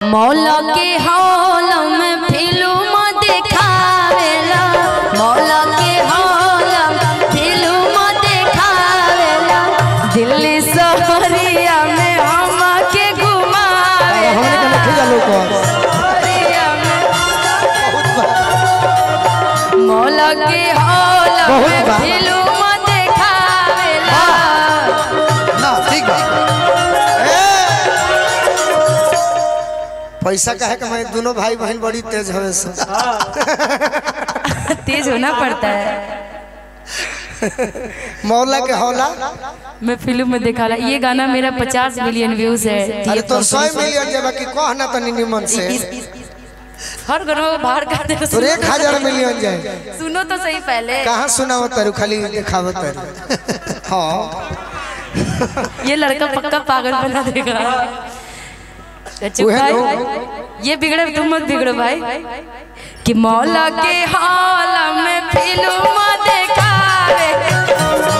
मौला के हॉल में फिल्म देखावेला, मौला के हॉल में फिल्म देखावेला, दिल्ली सहरिया में हम के घुमावेला, मौला के हॉल में फिल्म देखावेला। पैसा कहे कि मैं दोनों भाई बहन बड़ी तेज हवे से तेज होना पड़ता है। मौला के हौला मैं फिल्म में देखा ला, ये गाना मेरा 50 मिलियन व्यूज है। अरे तो 100 मिलियन जब कि कहना तो निमन से हर घरों बाहर कर दे तो 1000 मिलियन जाए। सुनो तो सही पहले। कहाँ सुनाओ तरु खाली दिखाओ तरु। हाँ ये लड़का पक्का पागल बना देगा। चुप भाई, ये बिगड़े तुम मत बिगड़ो भाई। कि मौला के हॉल में फिल्म देखावे,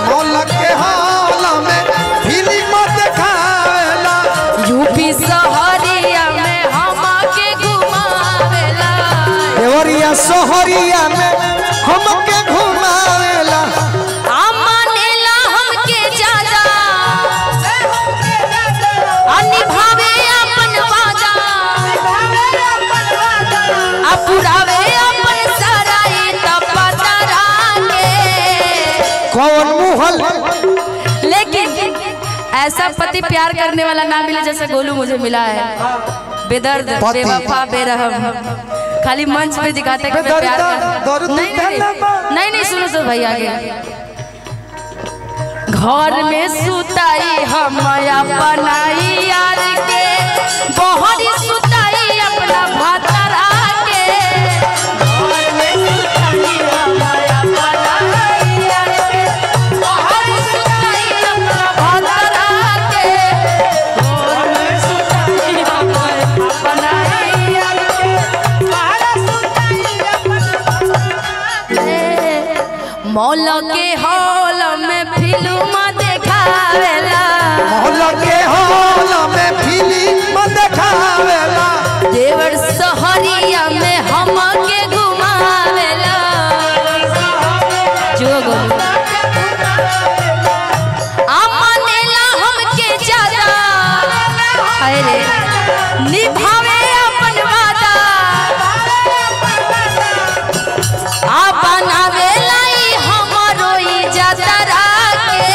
मौला के हॉल में फिल्म देखावेला, यूपी सहरिया में हम के घुमावेला, देवरिया सहरिया में हम के घुमावेला, मानेला हमके ज्यादा निभावे अपन वादा, पुरावे अपन सराय तपतरा के। कौन मुहल लेकिन ऐसा पति प्यार करने वाला ना मिले जैसे गोलू मुझे मिला है। बेदर्द, बेवफा, बेरहम, खाली मंच पे दिखाते कि मैं प्यार कर। नहीं सुनो तो भाई आगे। घर में सुताई हम अपनाई यार के, बहरी सुताई अपना भातरा के, घर में सुताई हम अपनाई यार के, बहरी सुताई अपना भातरा के, घर में सुताई हम अपनाई यार के, बहरी सुताई अपना। मौला के हॉल में फिल्म देखावेला, मौला के हॉल में फिल्म देखावेला, देवर सहरिया में हम के घुमावेला। जो गोलू मानेला हमके ज्यादा, अरे निभावे अपन वादा, बनावेला हमरो इज्जतरा के।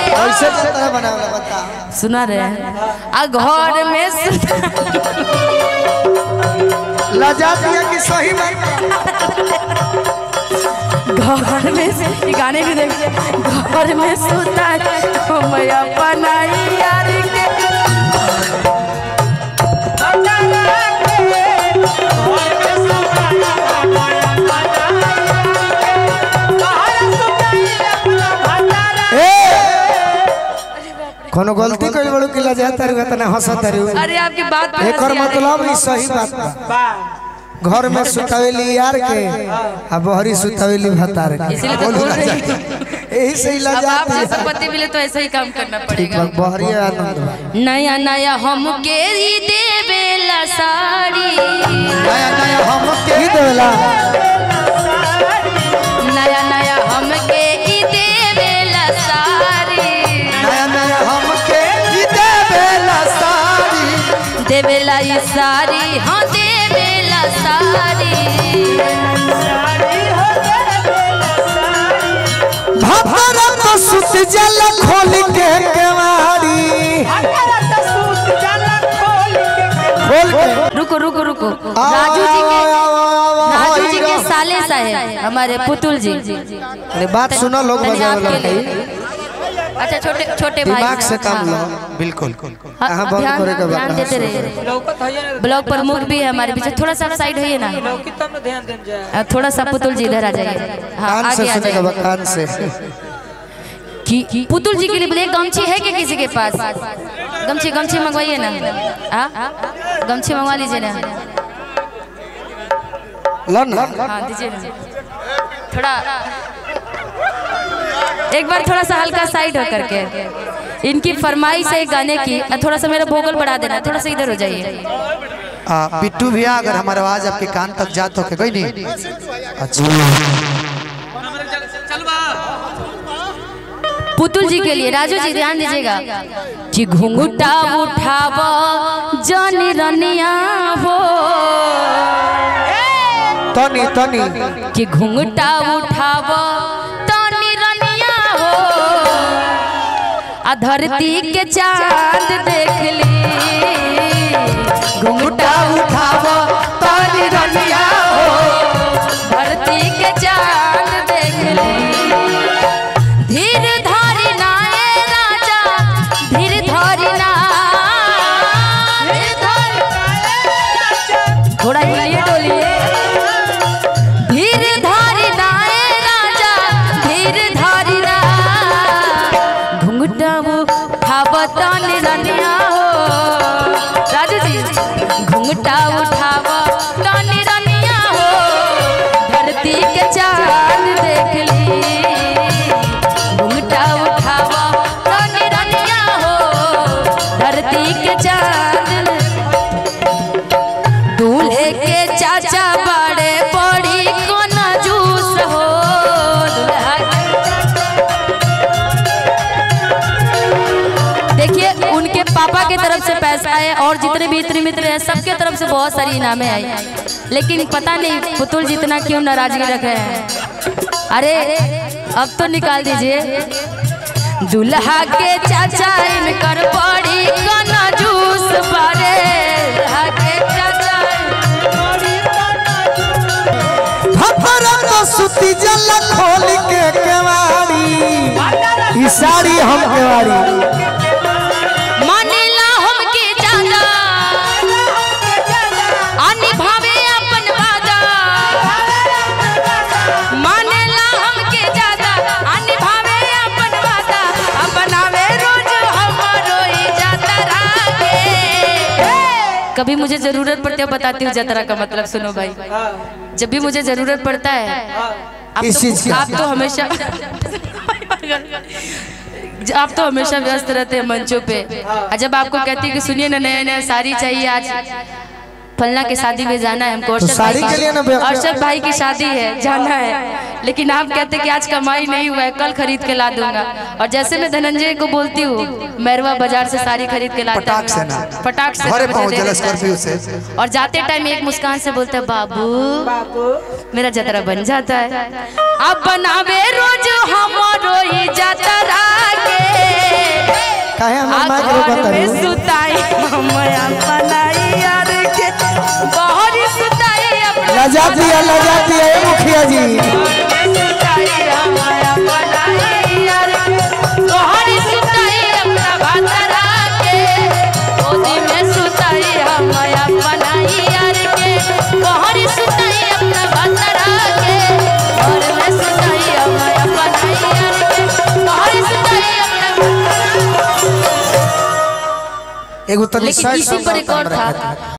कैसे तरह बनावेला बता। सुना रहे हैं। आ घर में लजा दिया कि सही बात। घर में ये गाने भी देखिए। घर में सुता हम अपनाई यार के, कोनो गलती कइल बड़ो कि लजा तारू इतना हंसत तारू। अरे आपकी बात एकर मतलब ई सही बात बा। घर में सुतावेली यार के आ बहरी सुतावेली भतार के, इसीलिए तो बोल रही हूं। यही सही लजा। आप जैसा पति मिले तो ऐसा ही काम करना पड़ेगा। बहरी आनंद नया नया हमके देवेला साड़ी, नया नया हमके देवेला, नया नया हमके देवेला साड़ी, नया नया हमके देवेला साड़ी, देवेला ये साड़ी, हाँ देवेला साड़ी। भभरा तो सुत जल खोल के केवाड़ी, खोल के। रुको रुको रुको, राजू जी के साले साहेब हमारे पुतुल जी। अरे बात सुनो, लोग बजावे लगे। अच्छा छोटे छोटे भाई दिमाग से काम लो। बिल्कुल कहाँ बंद करे के ध्यान देते रहिए। ब्लॉक प्रमुख भी है हमारे पीछे, थोड़ा सा साइड होइए ना, थोड़ा सा पुतुल जी इधर आ जाइए। हाँ आगे आ जाइए। कान से कि पुतुल जी के लिए ब्लैक गमछी है क्या किसी के पास? गमछी गमछी मंगवाइए ना। गमछी मंगवा लीजिए ना। हाँ दीजिए ना। थोड़ा एक बार थोड़ा सा हल्का साइड हो करके, इनकी फरमाइश है गाने की, थोड़ा सा मेरा भोगल बढ़ा देना, थोड़ा सा इधर हो जाइए। बिट्टू भैया अगर हमारा आवाज आपके कान तक जात हो के कोई नहीं। अच्छा पुतुल जी के लिए राजू जी ध्यान दीजिएगा कि घुंघटा उठाव जानी रनिया हो तनी तनी कि घुंघटा उठाव तानी रनिया हो आ धरती के चांद देख ली घुंघटा उठाव तानी रनिया हो धरती के चांद देख ली धीर धारी नाए राजा धीर धारी ना थोड़ा हिलिए डोलिए धीर धारी नाए राजा धीर धारी ना घुंघटा उठाव तानी रनिया हो राजू जी घुंघटा उठाव तानी रनिया हो धरती के चांद देख ली घुंघटा उठाव तानी रनिया हो धरती के चांद दूल्हे के चाचा बड़े बड़ी कोना जूस हो देखिए उनके पापा की तरफ से पैसा है और जितने भी इतने मित्र हैं सबके तरफ से बहुत सारी इनामें आई लेकिन पता नहीं पुतुल जितना क्यों नाराजगी रखे हैं। अरे अब तो निकाल दीजिए दूल्हा के चाचा इनकर बड़ी कोना जूस बड़े दूल्हा के चाचा तो सुती जल खोल के केवाड़ी ई साड़ी हम केवाड़ी मानेला हमके ज्यादा आनी भावे अपन वादा मानेला हमके ज्यादा आनी भावे अपन वादा अपनावे रोज हमरो ई जतरा के कभी मुझे जरूरत पड़ती है बताती हूँ जतरा का मतलब सुनो भाई जब भी मुझे जरूरत पड़ता है आप तो हमेशा व्यस्त रहते हैं मंचों पे जब आपको कहती है कि सुनिए ना नया नया साड़ी चाहिए आज फलना की शादी में जाना है हमको अर्शद भाई की शादी है जाना है लेकिन आप कहते कि आज कमाई नहीं हुआ है कल खरीद के ला दूंगा और जैसे मैं धनंजय को बोलती हूँ मैरवा बाजार से साड़ी खरीद के लाता हूँ फटाक से और जाते टाइम एक मुस्कान से बोलते हैं बाबू मेरा जतरा बन जाता है अब बनावे रोज हमारो ही जतरा के सुताई बनाई यार के बहुत सुताई लजाती है मुखिया जी एगो तनी लेकिन इसी पर एक और था